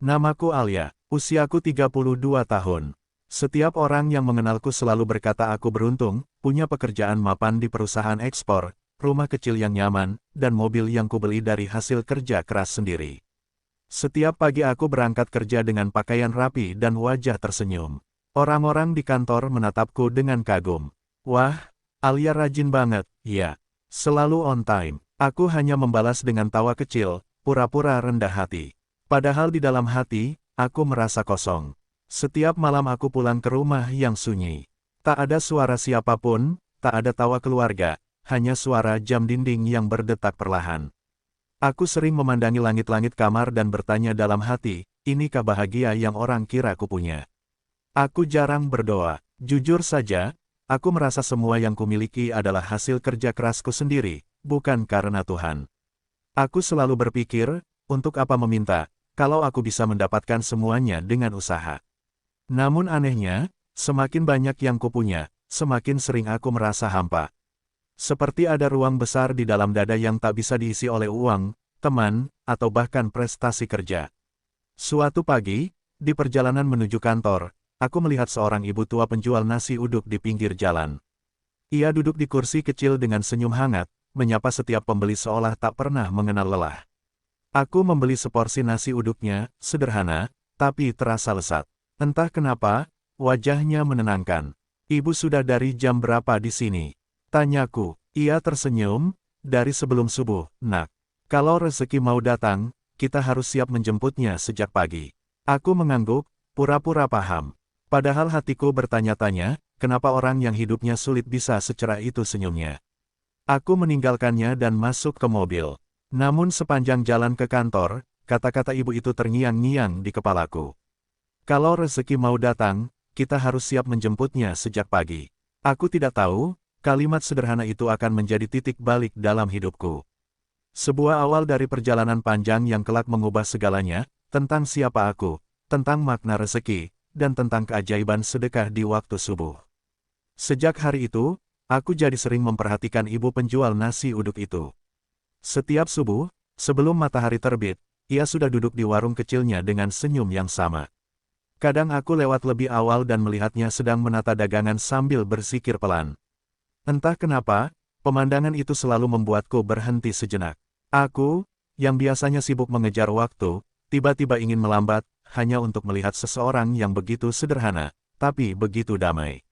Namaku Alia, usiaku 32 tahun. Setiap orang yang mengenalku selalu berkata aku beruntung, punya pekerjaan mapan di perusahaan ekspor, rumah kecil yang nyaman, dan mobil yang kubeli dari hasil kerja keras sendiri. Setiap pagi aku berangkat kerja dengan pakaian rapi dan wajah tersenyum. Orang-orang di kantor menatapku dengan kagum. Wah, Alia rajin banget, ya. Selalu on time. Aku hanya membalas dengan tawa kecil, pura-pura rendah hati. Padahal di dalam hati, aku merasa kosong. Setiap malam aku pulang ke rumah yang sunyi. Tak ada suara siapapun, tak ada tawa keluarga, hanya suara jam dinding yang berdetak perlahan. Aku sering memandangi langit-langit kamar dan bertanya dalam hati, inikah bahagia yang orang kira ku punya? Aku jarang berdoa. Jujur saja, aku merasa semua yang kumiliki adalah hasil kerja kerasku sendiri, bukan karena Tuhan. Aku selalu berpikir, untuk apa meminta, kalau aku bisa mendapatkan semuanya dengan usaha. Namun anehnya, semakin banyak yang kupunya, semakin sering aku merasa hampa. Seperti ada ruang besar di dalam dada yang tak bisa diisi oleh uang, teman, atau bahkan prestasi kerja. Suatu pagi, di perjalanan menuju kantor, aku melihat seorang ibu tua penjual nasi uduk di pinggir jalan. Ia duduk di kursi kecil dengan senyum hangat, menyapa setiap pembeli seolah tak pernah mengenal lelah. Aku membeli seporsi nasi uduknya, sederhana, tapi terasa lezat. Entah kenapa, wajahnya menenangkan. Ibu sudah dari jam berapa di sini? Tanyaku. Ia tersenyum, dari sebelum subuh, nak. Kalau rezeki mau datang, kita harus siap menjemputnya sejak pagi. Aku mengangguk, pura-pura paham. Padahal hatiku bertanya-tanya, kenapa orang yang hidupnya sulit bisa secerah itu senyumnya. Aku meninggalkannya dan masuk ke mobil. Namun sepanjang jalan ke kantor, kata-kata ibu itu terngiang-ngiang di kepalaku. Kalau rezeki mau datang, kita harus siap menjemputnya sejak pagi. Aku tidak tahu, kalimat sederhana itu akan menjadi titik balik dalam hidupku. Sebuah awal dari perjalanan panjang yang kelak mengubah segalanya, tentang siapa aku, tentang makna rezeki, dan tentang keajaiban sedekah di waktu subuh. Sejak hari itu, aku jadi sering memperhatikan ibu penjual nasi uduk itu. Setiap subuh, sebelum matahari terbit, ia sudah duduk di warung kecilnya dengan senyum yang sama. Kadang aku lewat lebih awal dan melihatnya sedang menata dagangan sambil bersikir pelan. Entah kenapa, pemandangan itu selalu membuatku berhenti sejenak. Aku, yang biasanya sibuk mengejar waktu, tiba-tiba ingin melambat, hanya untuk melihat seseorang yang begitu sederhana, tapi begitu damai.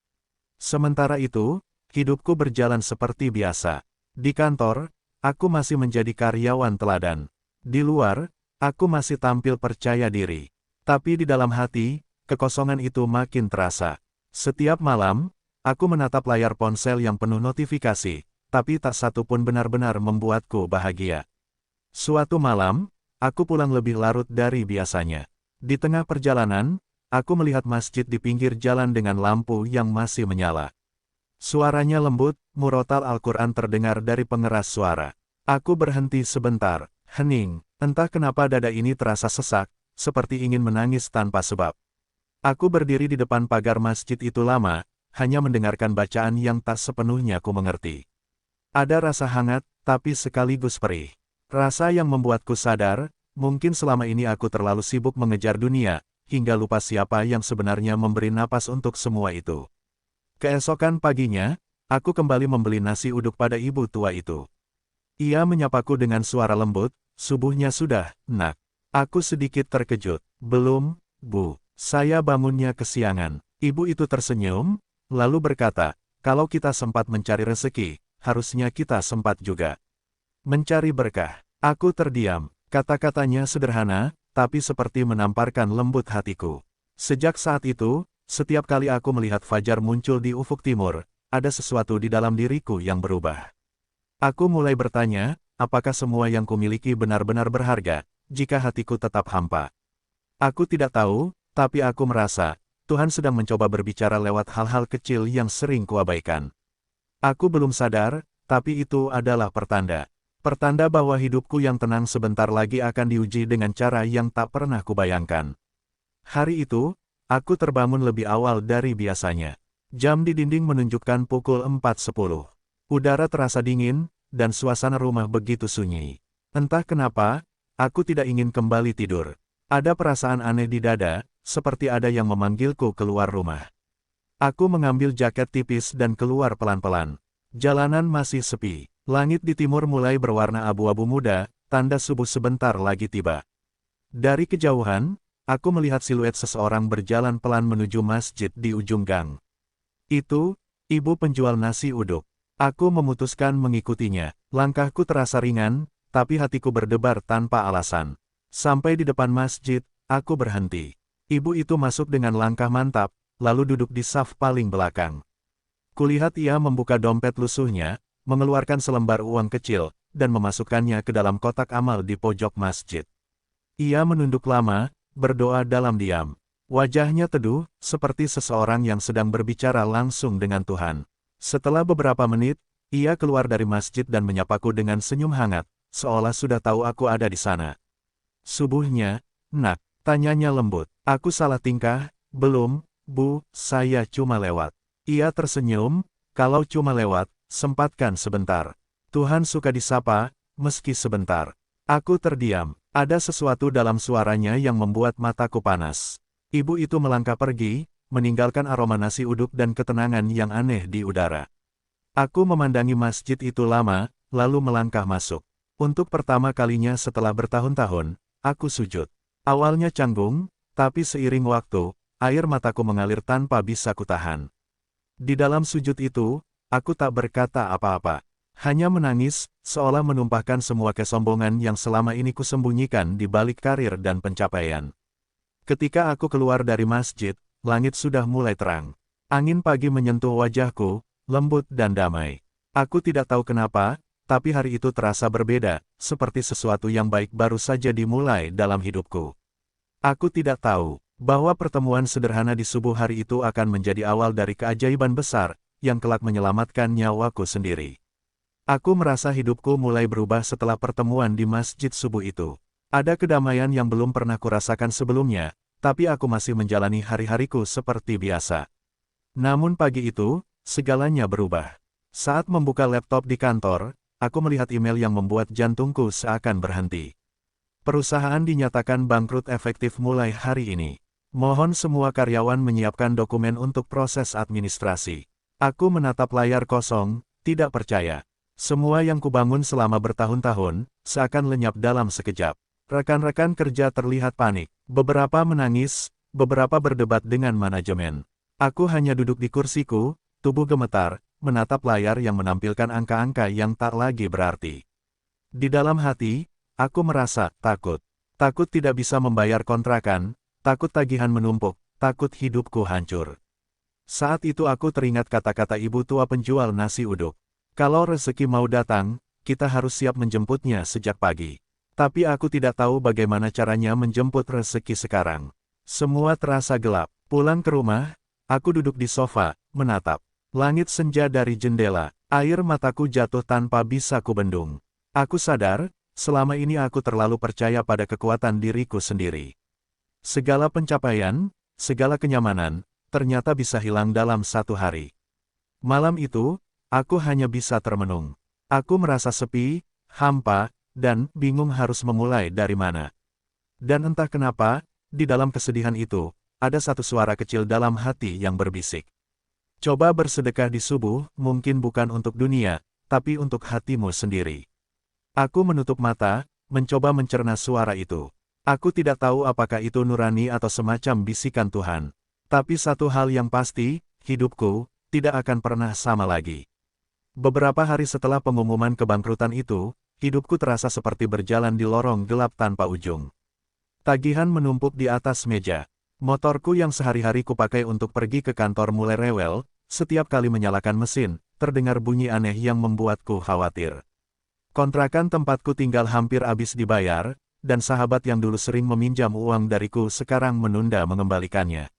Sementara itu, hidupku berjalan seperti biasa. Di kantor, aku masih menjadi karyawan teladan. Di luar, aku masih tampil percaya diri. Tapi di dalam hati, kekosongan itu makin terasa. Setiap malam, aku menatap layar ponsel yang penuh notifikasi, tapi tak satu pun benar-benar membuatku bahagia. Suatu malam, aku pulang lebih larut dari biasanya. Di tengah perjalanan, aku melihat masjid di pinggir jalan dengan lampu yang masih menyala. Suaranya lembut, murotal Al-Quran terdengar dari pengeras suara. Aku berhenti sebentar, hening, entah kenapa dada ini terasa sesak, seperti ingin menangis tanpa sebab. Aku berdiri di depan pagar masjid itu lama, hanya mendengarkan bacaan yang tak sepenuhnya ku mengerti. Ada rasa hangat, tapi sekaligus perih. Rasa yang membuatku sadar, mungkin selama ini aku terlalu sibuk mengejar dunia, hingga lupa siapa yang sebenarnya memberi napas untuk semua itu. Keesokan paginya, aku kembali membeli nasi uduk pada ibu tua itu. Ia menyapaku dengan suara lembut, subuhnya sudah, nak. Aku sedikit terkejut. Belum, Bu. Saya bangunnya kesiangan. Ibu itu tersenyum, lalu berkata, kalau kita sempat mencari rezeki, harusnya kita sempat juga mencari berkah. Aku terdiam. Kata-katanya sederhana, tapi seperti menamparkan lembut hatiku. Sejak saat itu, setiap kali aku melihat fajar muncul di ufuk timur, ada sesuatu di dalam diriku yang berubah. Aku mulai bertanya, apakah semua yang kumiliki benar-benar berharga, jika hatiku tetap hampa. Aku tidak tahu, tapi aku merasa, Tuhan sedang mencoba berbicara lewat hal-hal kecil yang sering kuabaikan. Aku belum sadar, tapi itu adalah pertanda. Pertanda bahwa hidupku yang tenang sebentar lagi akan diuji dengan cara yang tak pernah kubayangkan. Hari itu, aku terbangun lebih awal dari biasanya. Jam di dinding menunjukkan pukul 4.10. Udara terasa dingin, dan suasana rumah begitu sunyi. Entah kenapa, aku tidak ingin kembali tidur. Ada perasaan aneh di dada, seperti ada yang memanggilku keluar rumah. Aku mengambil jaket tipis dan keluar pelan-pelan. Jalanan masih sepi. Langit di timur mulai berwarna abu-abu muda, tanda subuh sebentar lagi tiba. Dari kejauhan, aku melihat siluet seseorang berjalan pelan menuju masjid di ujung gang. Itu, ibu penjual nasi uduk. Aku memutuskan mengikutinya. Langkahku terasa ringan, tapi hatiku berdebar tanpa alasan. Sampai di depan masjid, aku berhenti. Ibu itu masuk dengan langkah mantap, lalu duduk di saf paling belakang. Kulihat ia membuka dompet lusuhnya, mengeluarkan selembar uang kecil, dan memasukkannya ke dalam kotak amal di pojok masjid. Ia menunduk lama, berdoa dalam diam. Wajahnya teduh, seperti seseorang yang sedang berbicara langsung dengan Tuhan. Setelah beberapa menit, ia keluar dari masjid dan menyapaku dengan senyum hangat, seolah sudah tahu aku ada di sana. Subuhnya, nak, tanyanya lembut. Aku salah tingkah? Belum, Bu, saya cuma lewat. Ia tersenyum, kalau cuma lewat, sempatkan sebentar. Tuhan suka disapa, meski sebentar. Aku terdiam. Ada sesuatu dalam suaranya yang membuat mataku panas. Ibu itu melangkah pergi, meninggalkan aroma nasi uduk dan ketenangan yang aneh di udara. Aku memandangi masjid itu lama, lalu melangkah masuk. Untuk pertama kalinya setelah bertahun-tahun, aku sujud. Awalnya canggung, tapi seiring waktu, air mataku mengalir tanpa bisa kutahan. Di dalam sujud itu, aku tak berkata apa-apa. Hanya menangis, seolah menumpahkan semua kesombongan yang selama ini kusembunyikan di balik karir dan pencapaian. Ketika aku keluar dari masjid, langit sudah mulai terang. Angin pagi menyentuh wajahku, lembut dan damai. Aku tidak tahu kenapa, tapi hari itu terasa berbeda, seperti sesuatu yang baik baru saja dimulai dalam hidupku. Aku tidak tahu bahwa pertemuan sederhana di subuh hari itu akan menjadi awal dari keajaiban besar, yang kelak menyelamatkan nyawaku sendiri. Aku merasa hidupku mulai berubah setelah pertemuan di masjid subuh itu. Ada kedamaian yang belum pernah kurasakan sebelumnya, tapi aku masih menjalani hari-hariku seperti biasa. Namun pagi itu, segalanya berubah. Saat membuka laptop di kantor, aku melihat email yang membuat jantungku seakan berhenti. Perusahaan dinyatakan bangkrut efektif mulai hari ini. Mohon semua karyawan menyiapkan dokumen untuk proses administrasi. Aku menatap layar kosong, tidak percaya. Semua yang kubangun selama bertahun-tahun, seakan lenyap dalam sekejap. Rekan-rekan kerja terlihat panik. Beberapa menangis, beberapa berdebat dengan manajemen. Aku hanya duduk di kursiku, tubuh gemetar, menatap layar yang menampilkan angka-angka yang tak lagi berarti. Di dalam hati, aku merasa takut. Takut tidak bisa membayar kontrakan, takut tagihan menumpuk, takut hidupku hancur. Saat itu aku teringat kata-kata ibu tua penjual nasi uduk. Kalau rezeki mau datang, kita harus siap menjemputnya sejak pagi. Tapi aku tidak tahu bagaimana caranya menjemput rezeki sekarang. Semua terasa gelap. Pulang ke rumah, aku duduk di sofa, menatap langit senja dari jendela. Air mataku jatuh tanpa bisa kubendung. Aku sadar, selama ini aku terlalu percaya pada kekuatan diriku sendiri. Segala pencapaian, segala kenyamanan, ternyata bisa hilang dalam satu hari. Malam itu, aku hanya bisa termenung. Aku merasa sepi, hampa, dan bingung harus memulai dari mana. Dan entah kenapa, di dalam kesedihan itu, ada satu suara kecil dalam hati yang berbisik. Coba bersedekah di subuh, mungkin bukan untuk dunia, tapi untuk hatimu sendiri. Aku menutup mata, mencoba mencerna suara itu. Aku tidak tahu apakah itu nurani atau semacam bisikan Tuhan. Tapi satu hal yang pasti, hidupku tidak akan pernah sama lagi. Beberapa hari setelah pengumuman kebangkrutan itu, hidupku terasa seperti berjalan di lorong gelap tanpa ujung. Tagihan menumpuk di atas meja. Motorku yang sehari-hari kupakai untuk pergi ke kantor mulai rewel, setiap kali menyalakan mesin, terdengar bunyi aneh yang membuatku khawatir. Kontrakan tempatku tinggal hampir habis dibayar, dan sahabat yang dulu sering meminjam uang dariku sekarang menunda mengembalikannya.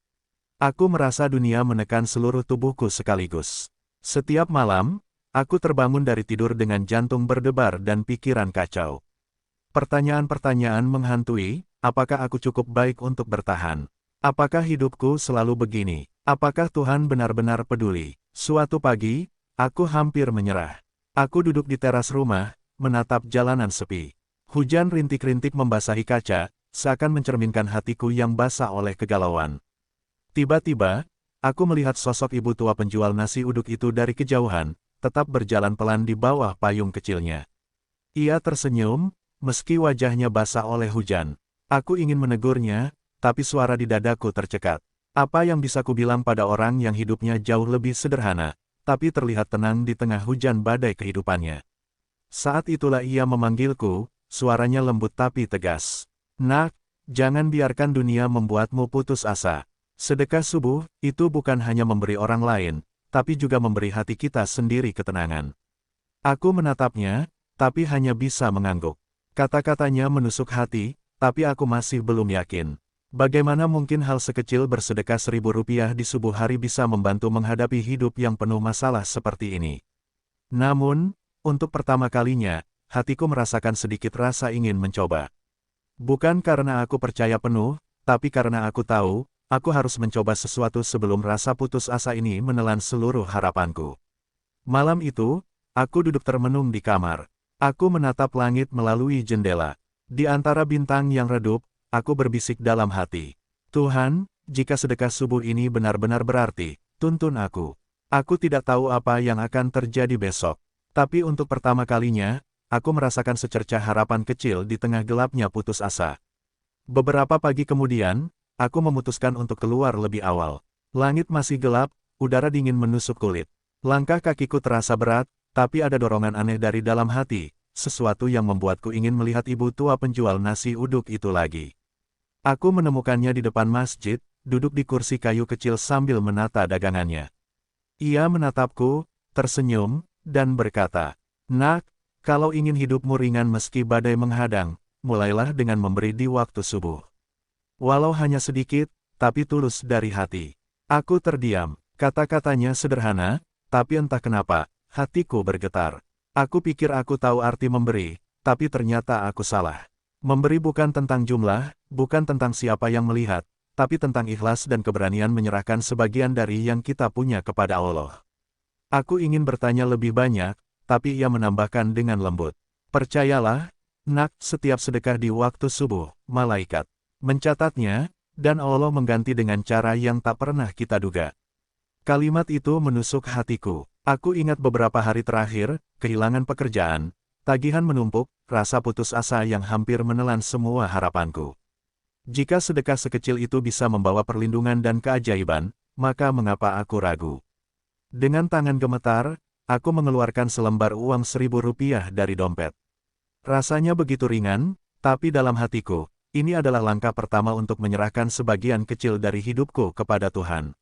Aku merasa dunia menekan seluruh tubuhku sekaligus. Setiap malam, aku terbangun dari tidur dengan jantung berdebar dan pikiran kacau. Pertanyaan-pertanyaan menghantui, apakah aku cukup baik untuk bertahan? Apakah hidupku selalu begini? Apakah Tuhan benar-benar peduli? Suatu pagi, aku hampir menyerah. Aku duduk di teras rumah, menatap jalanan sepi. Hujan rintik-rintik membasahi kaca, seakan mencerminkan hatiku yang basah oleh kegalauan. Tiba-tiba, aku melihat sosok ibu tua penjual nasi uduk itu dari kejauhan, tetap berjalan pelan di bawah payung kecilnya. Ia tersenyum, meski wajahnya basah oleh hujan. Aku ingin menegurnya, tapi suara di dadaku tercekat. Apa yang bisa kubilang pada orang yang hidupnya jauh lebih sederhana, tapi terlihat tenang di tengah hujan badai kehidupannya. Saat itulah ia memanggilku, suaranya lembut tapi tegas. Nak, jangan biarkan dunia membuatmu putus asa. Sedekah subuh, itu bukan hanya memberi orang lain, tapi juga memberi hati kita sendiri ketenangan. Aku menatapnya, tapi hanya bisa mengangguk. Kata-katanya menusuk hati, tapi aku masih belum yakin. Bagaimana mungkin hal sekecil bersedekah Rp1.000 di subuh hari bisa membantu menghadapi hidup yang penuh masalah seperti ini? Namun, untuk pertama kalinya, hatiku merasakan sedikit rasa ingin mencoba. Bukan karena aku percaya penuh, tapi karena aku tahu, aku harus mencoba sesuatu sebelum rasa putus asa ini menelan seluruh harapanku. Malam itu, aku duduk termenung di kamar. Aku menatap langit melalui jendela. Di antara bintang yang redup, aku berbisik dalam hati. Tuhan, jika sedekah subuh ini benar-benar berarti, tuntun aku. Aku tidak tahu apa yang akan terjadi besok. Tapi untuk pertama kalinya, aku merasakan secercah harapan kecil di tengah gelapnya putus asa. Beberapa pagi kemudian, aku memutuskan untuk keluar lebih awal. Langit masih gelap, udara dingin menusuk kulit. Langkah kakiku terasa berat, tapi ada dorongan aneh dari dalam hati, sesuatu yang membuatku ingin melihat ibu tua penjual nasi uduk itu lagi. Aku menemukannya di depan masjid, duduk di kursi kayu kecil sambil menata dagangannya. Ia menatapku, tersenyum, dan berkata, "Nak, kalau ingin hidupmu ringan meski badai menghadang, mulailah dengan memberi di waktu subuh. Walau hanya sedikit, tapi tulus dari hati." Aku terdiam. Kata-katanya sederhana, tapi entah kenapa, hatiku bergetar. Aku pikir aku tahu arti memberi, tapi ternyata aku salah. Memberi bukan tentang jumlah, bukan tentang siapa yang melihat, tapi tentang ikhlas dan keberanian menyerahkan sebagian dari yang kita punya kepada Allah. Aku ingin bertanya lebih banyak, tapi ia menambahkan dengan lembut. "Percayalah, nak, setiap sedekah di waktu subuh, malaikat mencatatnya, dan Allah mengganti dengan cara yang tak pernah kita duga." Kalimat itu menusuk hatiku. Aku ingat beberapa hari terakhir, kehilangan pekerjaan, tagihan menumpuk, rasa putus asa yang hampir menelan semua harapanku. Jika sedekah sekecil itu bisa membawa perlindungan dan keajaiban, maka mengapa aku ragu? Dengan tangan gemetar, aku mengeluarkan selembar uang Rp1.000 dari dompet. Rasanya begitu ringan, tapi dalam hatiku, ini adalah langkah pertama untuk menyerahkan sebagian kecil dari hidupku kepada Tuhan.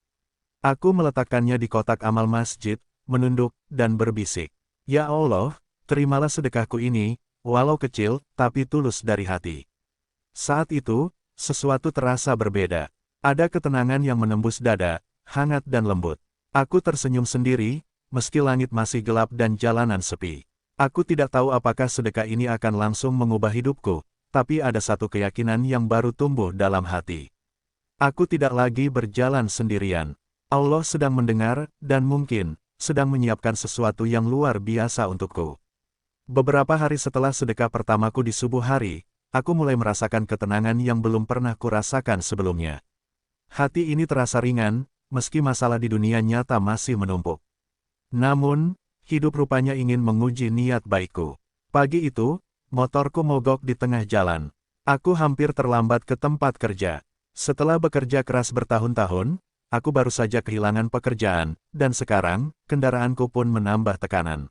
Aku meletakkannya di kotak amal masjid, menunduk, dan berbisik, "Ya Allah, terimalah sedekahku ini, walau kecil, tapi tulus dari hati." Saat itu, sesuatu terasa berbeda. Ada ketenangan yang menembus dada, hangat dan lembut. Aku tersenyum sendiri, meski langit masih gelap dan jalanan sepi. Aku tidak tahu apakah sedekah ini akan langsung mengubah hidupku, tapi ada satu keyakinan yang baru tumbuh dalam hati. Aku tidak lagi berjalan sendirian. Allah sedang mendengar, dan mungkin, sedang menyiapkan sesuatu yang luar biasa untukku. Beberapa hari setelah sedekah pertamaku di subuh hari, aku mulai merasakan ketenangan yang belum pernah kurasakan sebelumnya. Hati ini terasa ringan, meski masalah di dunia nyata masih menumpuk. Namun, hidup rupanya ingin menguji niat baikku. Pagi itu, motorku mogok di tengah jalan. Aku hampir terlambat ke tempat kerja. Setelah bekerja keras bertahun-tahun, aku baru saja kehilangan pekerjaan, dan sekarang, kendaraanku pun menambah tekanan.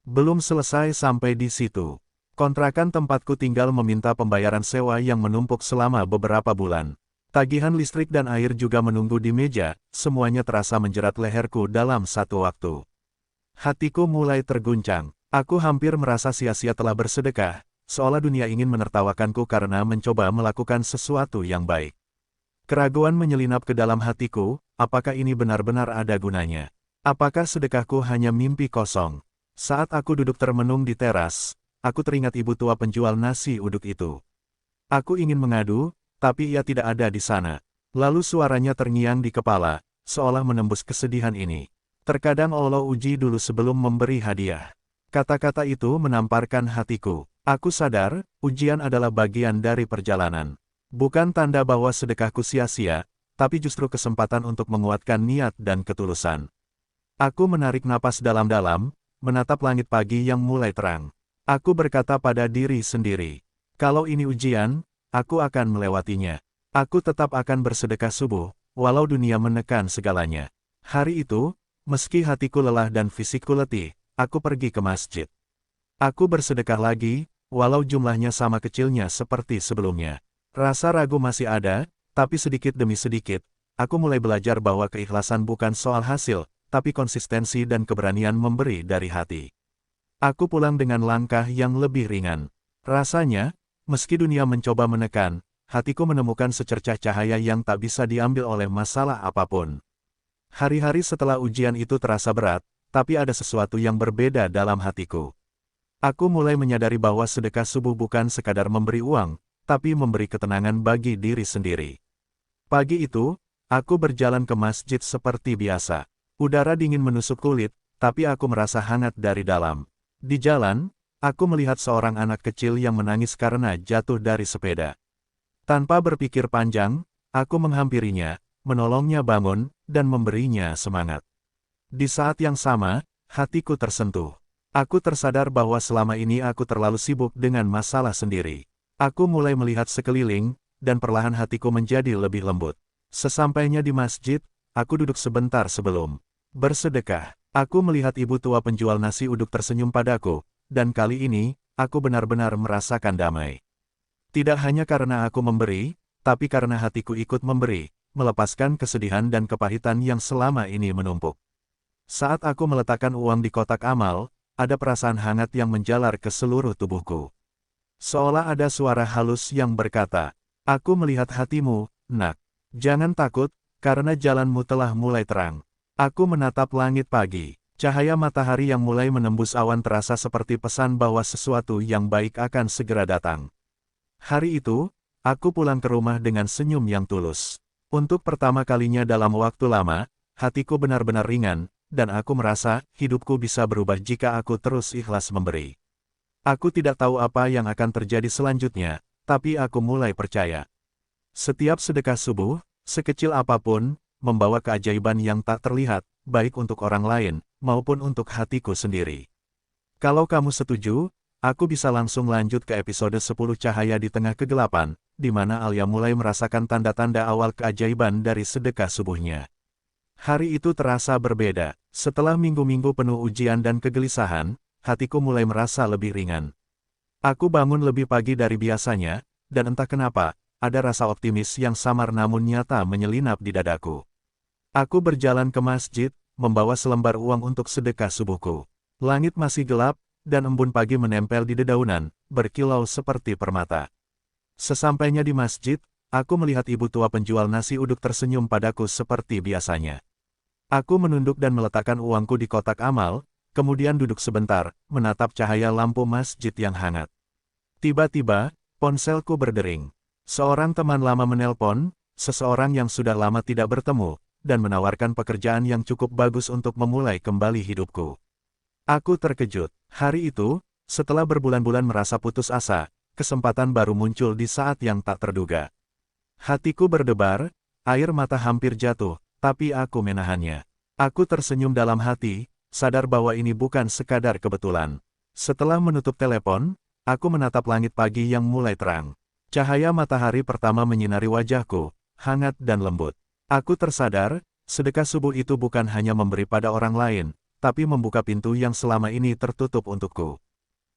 Belum selesai sampai di situ. Kontrakan tempatku tinggal meminta pembayaran sewa yang menumpuk selama beberapa bulan. Tagihan listrik dan air juga menunggu di meja, semuanya terasa menjerat leherku dalam satu waktu. Hatiku mulai terguncang. Aku hampir merasa sia-sia telah bersedekah, seolah dunia ingin menertawakanku karena mencoba melakukan sesuatu yang baik. Keraguan menyelinap ke dalam hatiku, apakah ini benar-benar ada gunanya? Apakah sedekahku hanya mimpi kosong? Saat aku duduk termenung di teras, aku teringat ibu tua penjual nasi uduk itu. Aku ingin mengadu, tapi ia tidak ada di sana. Lalu suaranya terngiang di kepala, seolah menembus kesedihan ini. "Terkadang Allah uji dulu sebelum memberi hadiah." Kata-kata itu menamparkan hatiku. Aku sadar, ujian adalah bagian dari perjalanan. Bukan tanda bahwa sedekahku sia-sia, tapi justru kesempatan untuk menguatkan niat dan ketulusan. Aku menarik napas dalam-dalam, menatap langit pagi yang mulai terang. Aku berkata pada diri sendiri, kalau ini ujian, aku akan melewatinya. Aku tetap akan bersedekah subuh, walau dunia menekan segalanya. Hari itu, meski hatiku lelah dan fisikku letih, aku pergi ke masjid. Aku bersedekah lagi, walau jumlahnya sama kecilnya seperti sebelumnya. Rasa ragu masih ada, tapi sedikit demi sedikit, aku mulai belajar bahwa keikhlasan bukan soal hasil, tapi konsistensi dan keberanian memberi dari hati. Aku pulang dengan langkah yang lebih ringan. Rasanya, meski dunia mencoba menekan, hatiku menemukan secercah cahaya yang tak bisa diambil oleh masalah apapun. Hari-hari setelah ujian itu terasa berat, tapi ada sesuatu yang berbeda dalam hatiku. Aku mulai menyadari bahwa sedekah subuh bukan sekadar memberi uang, tapi memberi ketenangan bagi diri sendiri. Pagi itu, aku berjalan ke masjid seperti biasa. Udara dingin menusuk kulit, tapi aku merasa hangat dari dalam. Di jalan, aku melihat seorang anak kecil yang menangis karena jatuh dari sepeda. Tanpa berpikir panjang, aku menghampirinya, menolongnya bangun, dan memberinya semangat. Di saat yang sama, hatiku tersentuh. Aku tersadar bahwa selama ini aku terlalu sibuk dengan masalah sendiri. Aku mulai melihat sekeliling, dan perlahan hatiku menjadi lebih lembut. Sesampainya di masjid, aku duduk sebentar sebelum bersedekah. Aku melihat ibu tua penjual nasi uduk tersenyum padaku, dan kali ini, aku benar-benar merasakan damai. Tidak hanya karena aku memberi, tapi karena hatiku ikut memberi, melepaskan kesedihan dan kepahitan yang selama ini menumpuk. Saat aku meletakkan uang di kotak amal, ada perasaan hangat yang menjalar ke seluruh tubuhku. Seolah ada suara halus yang berkata, aku melihat hatimu, nak. Jangan takut, karena jalanmu telah mulai terang. Aku menatap langit pagi. Cahaya matahari yang mulai menembus awan terasa seperti pesan bahwa sesuatu yang baik akan segera datang. Hari itu, aku pulang ke rumah dengan senyum yang tulus. Untuk pertama kalinya dalam waktu lama, hatiku benar-benar ringan, dan aku merasa hidupku bisa berubah jika aku terus ikhlas memberi. Aku tidak tahu apa yang akan terjadi selanjutnya, tapi aku mulai percaya. Setiap sedekah subuh, sekecil apapun, membawa keajaiban yang tak terlihat, baik untuk orang lain, maupun untuk hatiku sendiri. Kalau kamu setuju, aku bisa langsung lanjut ke episode 10 Cahaya di Tengah Kegelapan, di mana Alia mulai merasakan tanda-tanda awal keajaiban dari sedekah subuhnya. Hari itu terasa berbeda. Setelah minggu-minggu penuh ujian dan kegelisahan, hatiku mulai merasa lebih ringan. Aku bangun lebih pagi dari biasanya, dan entah kenapa, ada rasa optimis yang samar namun nyata menyelinap di dadaku. Aku berjalan ke masjid, membawa selembar uang untuk sedekah subuhku. Langit masih gelap, dan embun pagi menempel di dedaunan, berkilau seperti permata. Sesampainya di masjid, aku melihat ibu tua penjual nasi uduk tersenyum padaku seperti biasanya. Aku menunduk dan meletakkan uangku di kotak amal, kemudian duduk sebentar, menatap cahaya lampu masjid yang hangat. Tiba-tiba, ponselku berdering. Seorang teman lama menelpon, seseorang yang sudah lama tidak bertemu, dan menawarkan pekerjaan yang cukup bagus untuk memulai kembali hidupku. Aku terkejut. Hari itu, setelah berbulan-bulan merasa putus asa, kesempatan baru muncul di saat yang tak terduga. Hatiku berdebar, air mata hampir jatuh, tapi aku menahannya. Aku tersenyum dalam hati, sadar bahwa ini bukan sekadar kebetulan. Setelah menutup telepon, aku menatap langit pagi yang mulai terang. Cahaya matahari pertama menyinari wajahku, hangat dan lembut. Aku tersadar, sedekah subuh itu bukan hanya memberi pada orang lain, tapi membuka pintu yang selama ini tertutup untukku.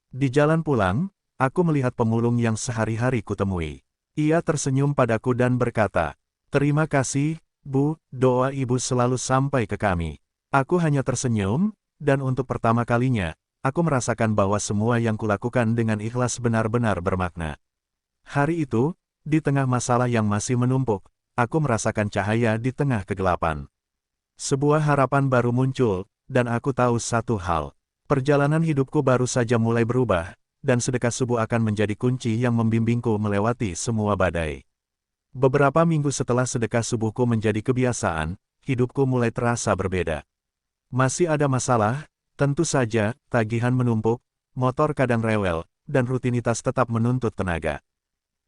Di jalan pulang, aku melihat pemulung yang sehari-hari kutemui. Ia tersenyum padaku dan berkata, "Terima kasih, Bu, doa Ibu selalu sampai ke kami." Aku hanya tersenyum, dan untuk pertama kalinya, aku merasakan bahwa semua yang kulakukan dengan ikhlas benar-benar bermakna. Hari itu, di tengah masalah yang masih menumpuk, aku merasakan cahaya di tengah kegelapan. Sebuah harapan baru muncul, dan aku tahu satu hal. Perjalanan hidupku baru saja mulai berubah, dan sedekah subuh akan menjadi kunci yang membimbingku melewati semua badai. Beberapa minggu setelah sedekah subuhku menjadi kebiasaan, hidupku mulai terasa berbeda. Masih ada masalah, tentu saja, tagihan menumpuk, motor kadang rewel, dan rutinitas tetap menuntut tenaga.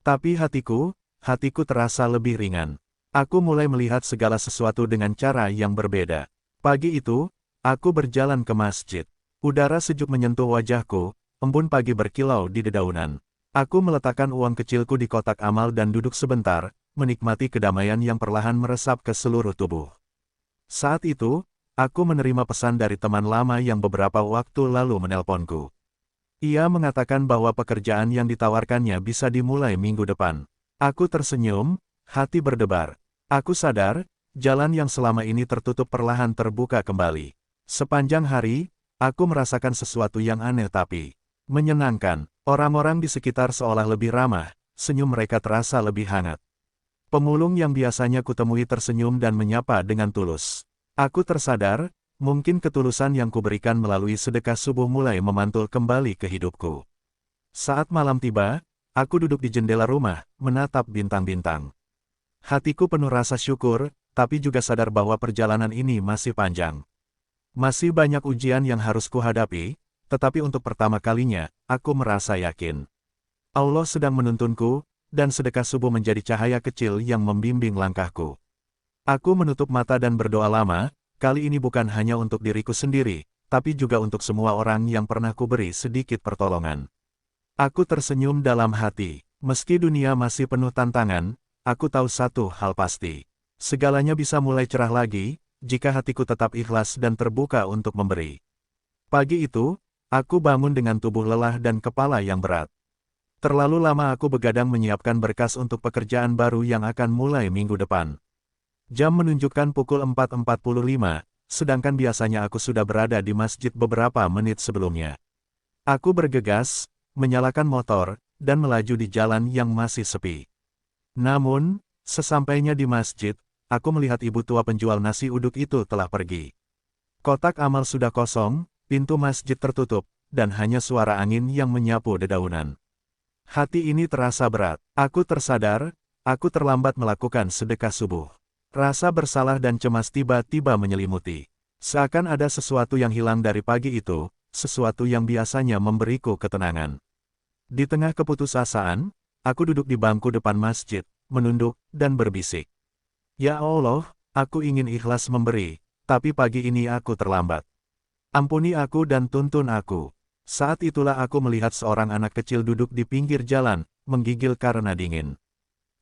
Tapi hatiku, hatiku terasa lebih ringan. Aku mulai melihat segala sesuatu dengan cara yang berbeda. Pagi itu, aku berjalan ke masjid. Udara sejuk menyentuh wajahku, embun pagi berkilau di dedaunan. Aku meletakkan uang kecilku di kotak amal dan duduk sebentar, menikmati kedamaian yang perlahan meresap ke seluruh tubuh. Saat itu, aku menerima pesan dari teman lama yang beberapa waktu lalu menelponku. Ia mengatakan bahwa pekerjaan yang ditawarkannya bisa dimulai minggu depan. Aku tersenyum, hati berdebar. Aku sadar, jalan yang selama ini tertutup perlahan terbuka kembali. Sepanjang hari, aku merasakan sesuatu yang aneh tapi menyenangkan. Orang-orang di sekitar seolah lebih ramah, senyum mereka terasa lebih hangat. Pemulung yang biasanya kutemui tersenyum dan menyapa dengan tulus. Aku tersadar, mungkin ketulusan yang kuberikan melalui sedekah subuh mulai memantul kembali ke hidupku. Saat malam tiba, aku duduk di jendela rumah, menatap bintang-bintang. Hatiku penuh rasa syukur, tapi juga sadar bahwa perjalanan ini masih panjang. Masih banyak ujian yang harus kuhadapi, tetapi untuk pertama kalinya, aku merasa yakin. Allah sedang menuntunku, dan sedekah subuh menjadi cahaya kecil yang membimbing langkahku. Aku menutup mata dan berdoa lama, kali ini bukan hanya untuk diriku sendiri, tapi juga untuk semua orang yang pernah kuberi sedikit pertolongan. Aku tersenyum dalam hati, meski dunia masih penuh tantangan, aku tahu satu hal pasti. Segalanya bisa mulai cerah lagi, jika hatiku tetap ikhlas dan terbuka untuk memberi. Pagi itu, aku bangun dengan tubuh lelah dan kepala yang berat. Terlalu lama aku begadang menyiapkan berkas untuk pekerjaan baru yang akan mulai minggu depan. Jam menunjukkan pukul 4.45, sedangkan biasanya aku sudah berada di masjid beberapa menit sebelumnya. Aku bergegas, menyalakan motor, dan melaju di jalan yang masih sepi. Namun, sesampainya di masjid, aku melihat ibu tua penjual nasi uduk itu telah pergi. Kotak amal sudah kosong, pintu masjid tertutup, dan hanya suara angin yang menyapu dedaunan. Hati ini terasa berat. Aku tersadar, aku terlambat melakukan sedekah subuh. Rasa bersalah dan cemas tiba-tiba menyelimuti. Seakan ada sesuatu yang hilang dari pagi itu, sesuatu yang biasanya memberiku ketenangan. Di tengah keputusasaan, aku duduk di bangku depan masjid, menunduk, dan berbisik. Ya Allah, aku ingin ikhlas memberi, tapi pagi ini aku terlambat. Ampuni aku dan tuntun aku. Saat itulah aku melihat seorang anak kecil duduk di pinggir jalan, menggigil karena dingin.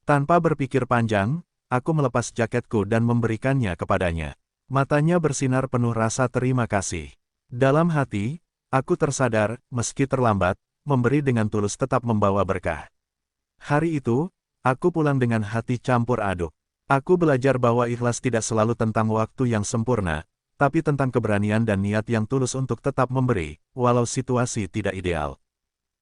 Tanpa berpikir panjang, aku melepas jaketku dan memberikannya kepadanya. Matanya bersinar penuh rasa terima kasih. Dalam hati, aku tersadar, meski terlambat, memberi dengan tulus tetap membawa berkah. Hari itu, aku pulang dengan hati campur aduk. Aku belajar bahwa ikhlas tidak selalu tentang waktu yang sempurna, tapi tentang keberanian dan niat yang tulus untuk tetap memberi, walau situasi tidak ideal.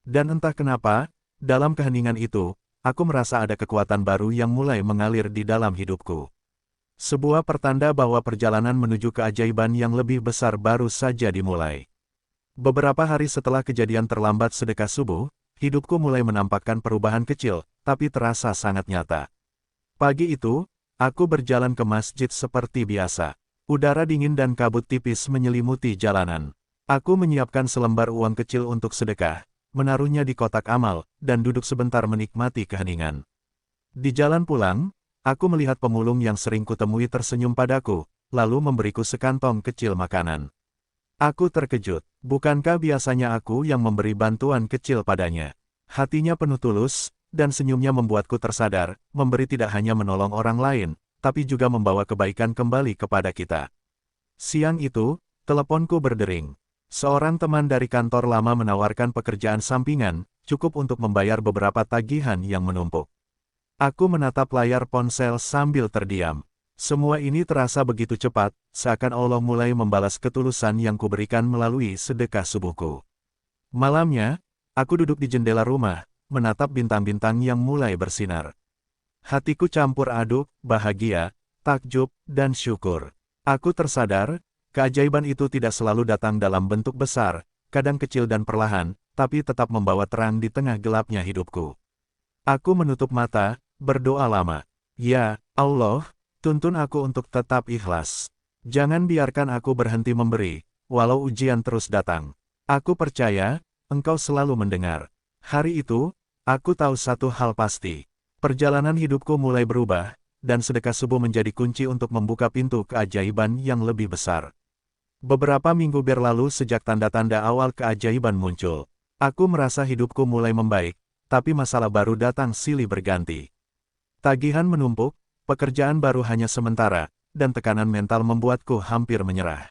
Dan entah kenapa, dalam keheningan itu, aku merasa ada kekuatan baru yang mulai mengalir di dalam hidupku. Sebuah pertanda bahwa perjalanan menuju keajaiban yang lebih besar baru saja dimulai. Beberapa hari setelah kejadian terlambat sedekah subuh, hidupku mulai menampakkan perubahan kecil, tapi terasa sangat nyata. Pagi itu, aku berjalan ke masjid seperti biasa. Udara dingin dan kabut tipis menyelimuti jalanan. Aku menyiapkan selembar uang kecil untuk sedekah, menaruhnya di kotak amal, dan duduk sebentar menikmati keheningan. Di jalan pulang, aku melihat pemulung yang sering kutemui tersenyum padaku, lalu memberiku sekantong kecil makanan. Aku terkejut, bukankah biasanya aku yang memberi bantuan kecil padanya? Hatinya penuh tulus, dan senyumnya membuatku tersadar, memberi tidak hanya menolong orang lain, tapi juga membawa kebaikan kembali kepada kita. Siang itu, teleponku berdering. Seorang teman dari kantor lama menawarkan pekerjaan sampingan, cukup untuk membayar beberapa tagihan yang menumpuk. Aku menatap layar ponsel sambil terdiam. Semua ini terasa begitu cepat, seakan Allah mulai membalas ketulusan yang kuberikan melalui sedekah subuhku. Malamnya, aku duduk di jendela rumah, menatap bintang-bintang yang mulai bersinar. Hatiku campur aduk, bahagia, takjub, dan syukur. Aku tersadar, keajaiban itu tidak selalu datang dalam bentuk besar, kadang kecil dan perlahan, tapi tetap membawa terang di tengah gelapnya hidupku. Aku menutup mata, berdoa lama. Ya, Allah, tuntun aku untuk tetap ikhlas. Jangan biarkan aku berhenti memberi, walau ujian terus datang. Aku percaya, Engkau selalu mendengar. Hari itu, aku tahu satu hal pasti. Perjalanan hidupku mulai berubah, dan sedekah subuh menjadi kunci untuk membuka pintu keajaiban yang lebih besar. Beberapa minggu berlalu sejak tanda-tanda awal keajaiban muncul. Aku merasa hidupku mulai membaik, tapi masalah baru datang silih berganti. Tagihan menumpuk, pekerjaan baru hanya sementara, dan tekanan mental membuatku hampir menyerah.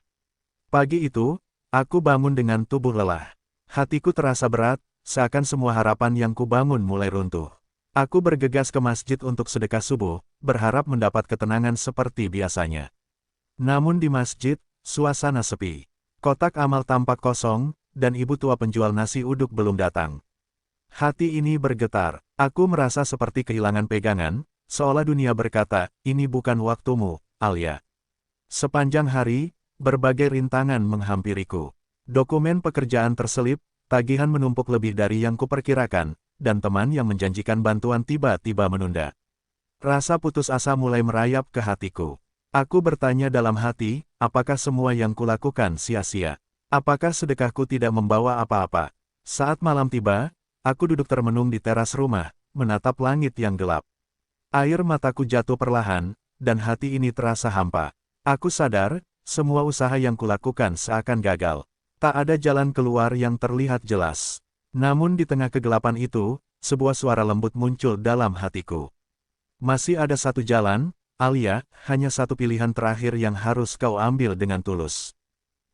Pagi itu, aku bangun dengan tubuh lelah. Hatiku terasa berat, seakan semua harapan yang kubangun mulai runtuh. Aku bergegas ke masjid untuk sedekah subuh, berharap mendapat ketenangan seperti biasanya. Namun di masjid, suasana sepi. Kotak amal tampak kosong, dan ibu tua penjual nasi uduk belum datang. Hati ini bergetar. Aku merasa seperti kehilangan pegangan, seolah dunia berkata, ini bukan waktumu, Alia. Sepanjang hari, berbagai rintangan menghampiriku. Dokumen pekerjaan terselip, tagihan menumpuk lebih dari yang kuperkirakan, dan teman yang menjanjikan bantuan tiba-tiba menunda. Rasa putus asa mulai merayap ke hatiku. Aku bertanya dalam hati, apakah semua yang kulakukan sia-sia? Apakah sedekahku tidak membawa apa-apa? Saat malam tiba, aku duduk termenung di teras rumah, menatap langit yang gelap. Air mataku jatuh perlahan, dan hati ini terasa hampa. Aku sadar, semua usaha yang kulakukan seakan gagal. Tak ada jalan keluar yang terlihat jelas. Namun di tengah kegelapan itu, sebuah suara lembut muncul dalam hatiku. Masih ada satu jalan, Alia, hanya satu pilihan terakhir yang harus kau ambil dengan tulus.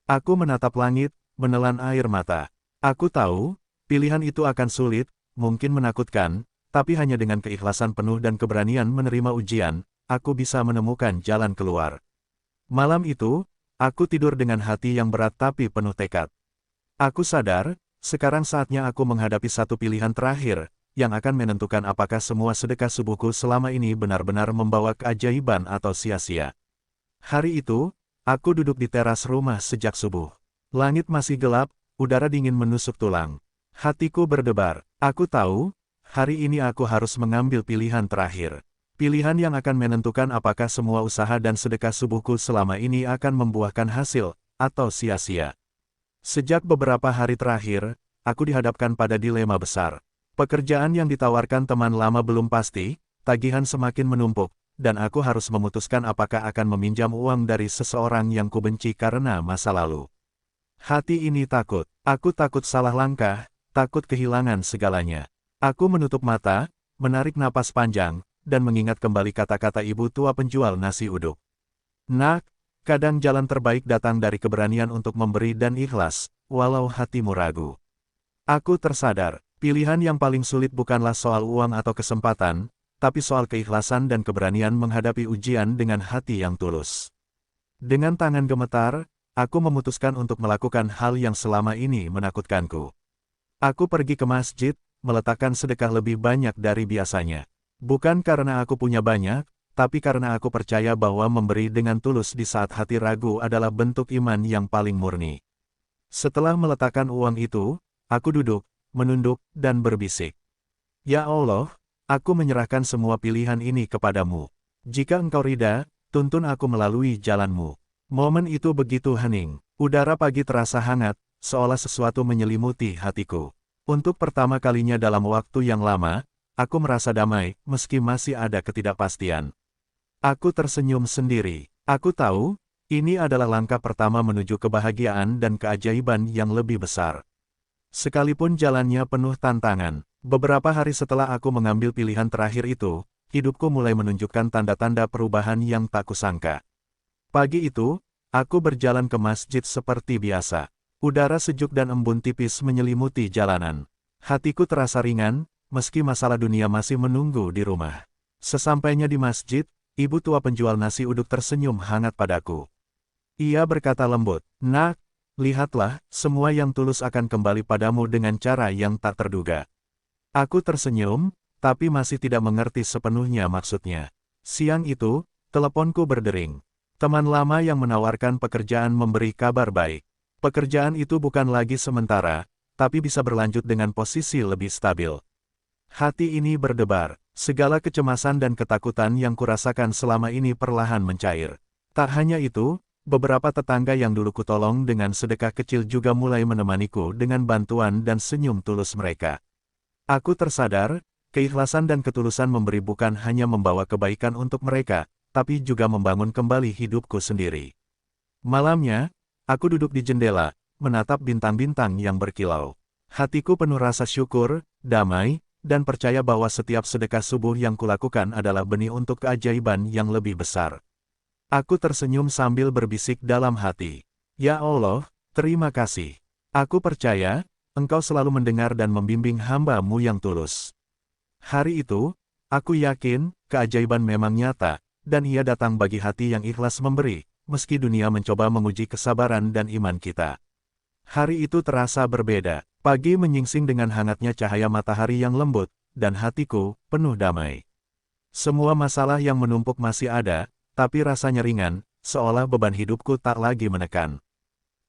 Aku menatap langit, menelan air mata. Aku tahu, pilihan itu akan sulit, mungkin menakutkan, tapi hanya dengan keikhlasan penuh dan keberanian menerima ujian, aku bisa menemukan jalan keluar. Malam itu, aku tidur dengan hati yang berat tapi penuh tekad. Aku sadar, sekarang saatnya aku menghadapi satu pilihan terakhir, yang akan menentukan apakah semua sedekah subuhku selama ini benar-benar membawa keajaiban atau sia-sia. Hari itu, aku duduk di teras rumah sejak subuh. Langit masih gelap, udara dingin menusuk tulang. Hatiku berdebar. Aku tahu, hari ini aku harus mengambil pilihan terakhir. Pilihan yang akan menentukan apakah semua usaha dan sedekah subuhku selama ini akan membuahkan hasil, atau sia-sia. Sejak beberapa hari terakhir, aku dihadapkan pada dilema besar. Pekerjaan yang ditawarkan teman lama belum pasti, tagihan semakin menumpuk, dan aku harus memutuskan apakah akan meminjam uang dari seseorang yang kubenci karena masa lalu. Hati ini takut. Aku takut salah langkah, takut kehilangan segalanya. Aku menutup mata, menarik napas panjang, dan mengingat kembali kata-kata ibu tua penjual nasi uduk. Nak, kadang jalan terbaik datang dari keberanian untuk memberi dan ikhlas, walau hatimu ragu. Aku tersadar, pilihan yang paling sulit bukanlah soal uang atau kesempatan, tapi soal keikhlasan dan keberanian menghadapi ujian dengan hati yang tulus. Dengan tangan gemetar, aku memutuskan untuk melakukan hal yang selama ini menakutkanku. Aku pergi ke masjid, meletakkan sedekah lebih banyak dari biasanya. Bukan karena aku punya banyak, tapi karena aku percaya bahwa memberi dengan tulus di saat hati ragu adalah bentuk iman yang paling murni. Setelah meletakkan uang itu, aku duduk, menunduk, dan berbisik. Ya Allah, aku menyerahkan semua pilihan ini kepadamu. Jika engkau ridha, tuntun aku melalui jalanmu. Momen itu begitu hening. Udara pagi terasa hangat, seolah sesuatu menyelimuti hatiku. Untuk pertama kalinya dalam waktu yang lama, aku merasa damai, meski masih ada ketidakpastian. Aku tersenyum sendiri. Aku tahu, ini adalah langkah pertama menuju kebahagiaan dan keajaiban yang lebih besar. Sekalipun jalannya penuh tantangan, beberapa hari setelah aku mengambil pilihan terakhir itu, hidupku mulai menunjukkan tanda-tanda perubahan yang tak kusangka. Pagi itu, aku berjalan ke masjid seperti biasa. Udara sejuk dan embun tipis menyelimuti jalanan. Hatiku terasa ringan, meski masalah dunia masih menunggu di rumah. Sesampainya di masjid, ibu tua penjual nasi uduk tersenyum hangat padaku. Ia berkata lembut, "Nak, lihatlah, semua yang tulus akan kembali padamu dengan cara yang tak terduga." Aku tersenyum, tapi masih tidak mengerti sepenuhnya maksudnya. Siang itu, teleponku berdering. Teman lama yang menawarkan pekerjaan memberi kabar baik. Pekerjaan itu bukan lagi sementara, tapi bisa berlanjut dengan posisi lebih stabil. Hati ini berdebar, segala kecemasan dan ketakutan yang kurasakan selama ini perlahan mencair. Tak hanya itu, beberapa tetangga yang dulu kutolong dengan sedekah kecil juga mulai menemaniku dengan bantuan dan senyum tulus mereka. Aku tersadar, keikhlasan dan ketulusan memberi bukan hanya membawa kebaikan untuk mereka, tapi juga membangun kembali hidupku sendiri. Malamnya, aku duduk di jendela, menatap bintang-bintang yang berkilau. Hatiku penuh rasa syukur, damai, dan percaya bahwa setiap sedekah subuh yang kulakukan adalah benih untuk keajaiban yang lebih besar. Aku tersenyum sambil berbisik dalam hati. Ya Allah, terima kasih. Aku percaya, Engkau selalu mendengar dan membimbing hamba-Mu yang tulus. Hari itu, aku yakin, keajaiban memang nyata, dan ia datang bagi hati yang ikhlas memberi, meski dunia mencoba menguji kesabaran dan iman kita. Hari itu terasa berbeda. Pagi menyingsing dengan hangatnya cahaya matahari yang lembut, dan hatiku penuh damai. Semua masalah yang menumpuk masih ada, tapi rasanya ringan, seolah beban hidupku tak lagi menekan.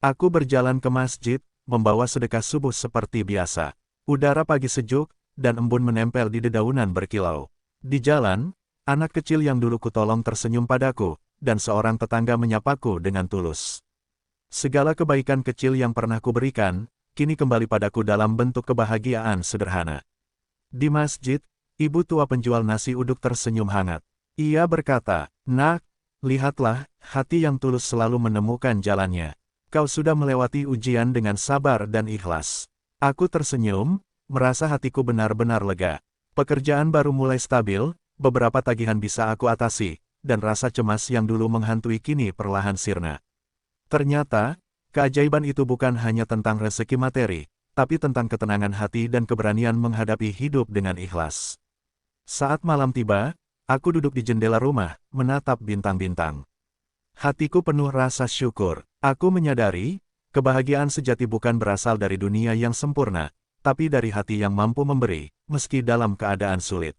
Aku berjalan ke masjid, membawa sedekah subuh seperti biasa. Udara pagi sejuk, dan embun menempel di dedaunan berkilau. Di jalan, anak kecil yang dulu kutolong tersenyum padaku, dan seorang tetangga menyapaku dengan tulus. Segala kebaikan kecil yang pernah kuberikan, kini kembali padaku dalam bentuk kebahagiaan sederhana. Di masjid, ibu tua penjual nasi uduk tersenyum hangat. Ia berkata, "Nak, lihatlah, hati yang tulus selalu menemukan jalannya. Kau sudah melewati ujian dengan sabar dan ikhlas." Aku tersenyum, merasa hatiku benar-benar lega. Pekerjaan baru mulai stabil, beberapa tagihan bisa aku atasi, dan rasa cemas yang dulu menghantui kini perlahan sirna. Ternyata, keajaiban itu bukan hanya tentang rezeki materi, tapi tentang ketenangan hati dan keberanian menghadapi hidup dengan ikhlas. Saat malam tiba, aku duduk di jendela rumah, menatap bintang-bintang. Hatiku penuh rasa syukur. Aku menyadari, kebahagiaan sejati bukan berasal dari dunia yang sempurna, tapi dari hati yang mampu memberi, meski dalam keadaan sulit.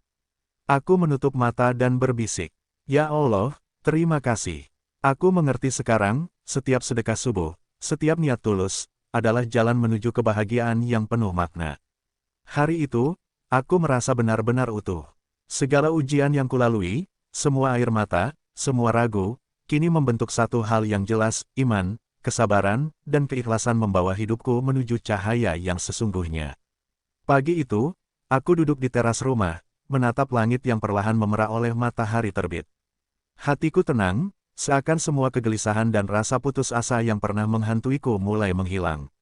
Aku menutup mata dan berbisik, "Ya Allah, terima kasih. Aku mengerti sekarang, setiap sedekah subuh, setiap niat tulus, adalah jalan menuju kebahagiaan yang penuh makna." Hari itu, aku merasa benar-benar utuh. Segala ujian yang kulalui, semua air mata, semua ragu, kini membentuk satu hal yang jelas, iman, kesabaran, dan keikhlasan membawa hidupku menuju cahaya yang sesungguhnya. Pagi itu, aku duduk di teras rumah, menatap langit yang perlahan memerah oleh matahari terbit. Hatiku tenang, seakan semua kegelisahan dan rasa putus asa yang pernah menghantuiku mulai menghilang.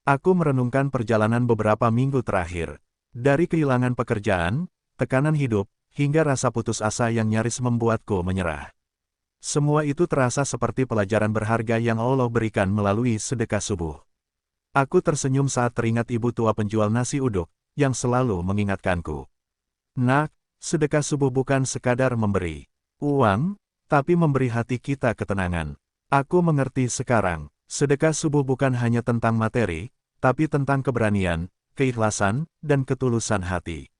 Aku merenungkan perjalanan beberapa minggu terakhir. Dari kehilangan pekerjaan, tekanan hidup, hingga rasa putus asa yang nyaris membuatku menyerah. Semua itu terasa seperti pelajaran berharga yang Allah berikan melalui sedekah subuh. Aku tersenyum saat teringat ibu tua penjual nasi uduk, yang selalu mengingatkanku. "Nak, sedekah subuh bukan sekadar memberi uang, tapi memberi hati kita ketenangan." Aku mengerti sekarang, sedekah subuh bukan hanya tentang materi, tapi tentang keberanian, keikhlasan, dan ketulusan hati.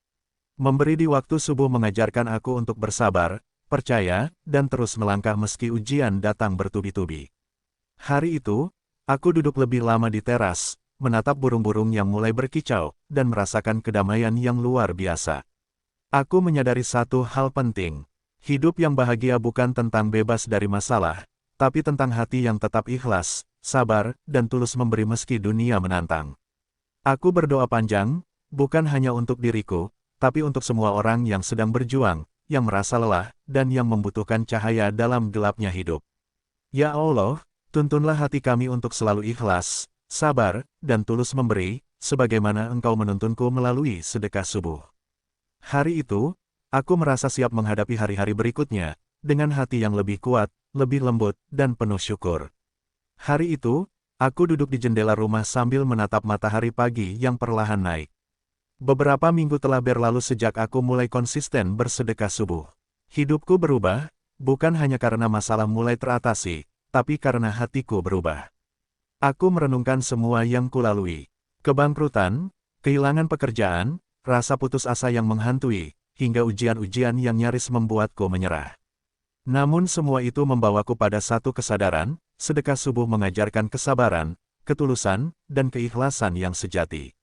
Memberi di waktu subuh mengajarkan aku untuk bersabar, percaya, dan terus melangkah meski ujian datang bertubi-tubi. Hari itu, aku duduk lebih lama di teras, menatap burung-burung yang mulai berkicau, dan merasakan kedamaian yang luar biasa. Aku menyadari satu hal penting. Hidup yang bahagia bukan tentang bebas dari masalah, tapi tentang hati yang tetap ikhlas, sabar, dan tulus memberi meski dunia menantang. Aku berdoa panjang, bukan hanya untuk diriku, tapi untuk semua orang yang sedang berjuang, yang merasa lelah, dan yang membutuhkan cahaya dalam gelapnya hidup. Ya Allah, tuntunlah hati kami untuk selalu ikhlas, sabar, dan tulus memberi, sebagaimana Engkau menuntunku melalui sedekah subuh. Hari itu, aku merasa siap menghadapi hari-hari berikutnya, dengan hati yang lebih kuat, lebih lembut, dan penuh syukur. Hari itu, aku duduk di jendela rumah sambil menatap matahari pagi yang perlahan naik. Beberapa minggu telah berlalu sejak aku mulai konsisten bersedekah subuh. Hidupku berubah, bukan hanya karena masalah mulai teratasi, tapi karena hatiku berubah. Aku merenungkan semua yang kulalui. Kebangkrutan, kehilangan pekerjaan, rasa putus asa yang menghantui, hingga ujian-ujian yang nyaris membuatku menyerah. Namun semua itu membawaku pada satu kesadaran, sedekah subuh mengajarkan kesabaran, ketulusan, dan keikhlasan yang sejati.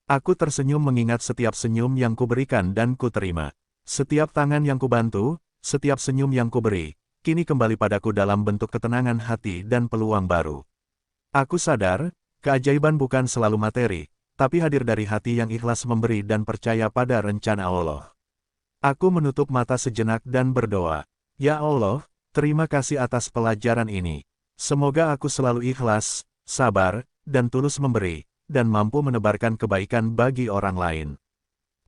Aku tersenyum mengingat setiap senyum yang kuberikan dan kuterima. Setiap tangan yang kubantu, setiap senyum yang kuberi, kini kembali padaku dalam bentuk ketenangan hati dan peluang baru. Aku sadar, keajaiban bukan selalu materi, tapi hadir dari hati yang ikhlas memberi dan percaya pada rencana Allah. Aku menutup mata sejenak dan berdoa, "Ya Allah, terima kasih atas pelajaran ini. Semoga aku selalu ikhlas, sabar, dan tulus memberi, dan mampu menebarkan kebaikan bagi orang lain."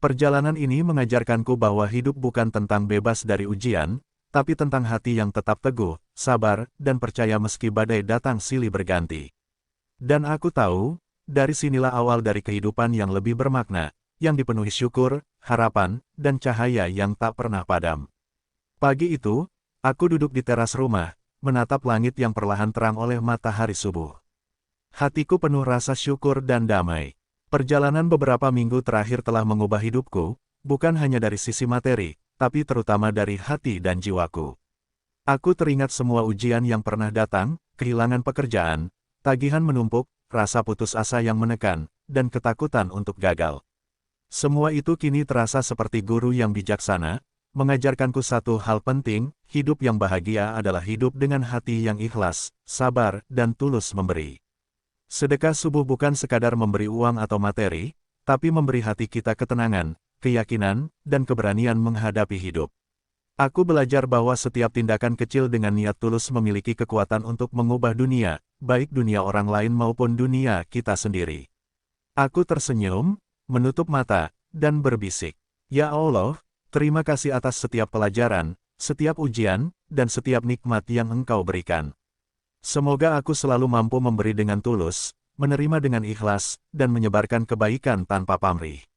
Perjalanan ini mengajarkanku bahwa hidup bukan tentang bebas dari ujian, tapi tentang hati yang tetap teguh, sabar, dan percaya meski badai datang silih berganti. Dan aku tahu, dari sinilah awal dari kehidupan yang lebih bermakna, yang dipenuhi syukur, harapan, dan cahaya yang tak pernah padam. Pagi itu, aku duduk di teras rumah, menatap langit yang perlahan terang oleh matahari subuh. Hatiku penuh rasa syukur dan damai. Perjalanan beberapa minggu terakhir telah mengubah hidupku, bukan hanya dari sisi materi, tapi terutama dari hati dan jiwaku. Aku teringat semua ujian yang pernah datang, kehilangan pekerjaan, tagihan menumpuk, rasa putus asa yang menekan, dan ketakutan untuk gagal. Semua itu kini terasa seperti guru yang bijaksana, mengajarkanku satu hal penting, hidup yang bahagia adalah hidup dengan hati yang ikhlas, sabar, dan tulus memberi. Sedekah subuh bukan sekadar memberi uang atau materi, tapi memberi hati kita ketenangan, keyakinan, dan keberanian menghadapi hidup. Aku belajar bahwa setiap tindakan kecil dengan niat tulus memiliki kekuatan untuk mengubah dunia, baik dunia orang lain maupun dunia kita sendiri. Aku tersenyum, menutup mata, dan berbisik, "Ya Allah, terima kasih atas setiap pelajaran, setiap ujian, dan setiap nikmat yang Engkau berikan. Semoga aku selalu mampu memberi dengan tulus, menerima dengan ikhlas, dan menyebarkan kebaikan tanpa pamrih."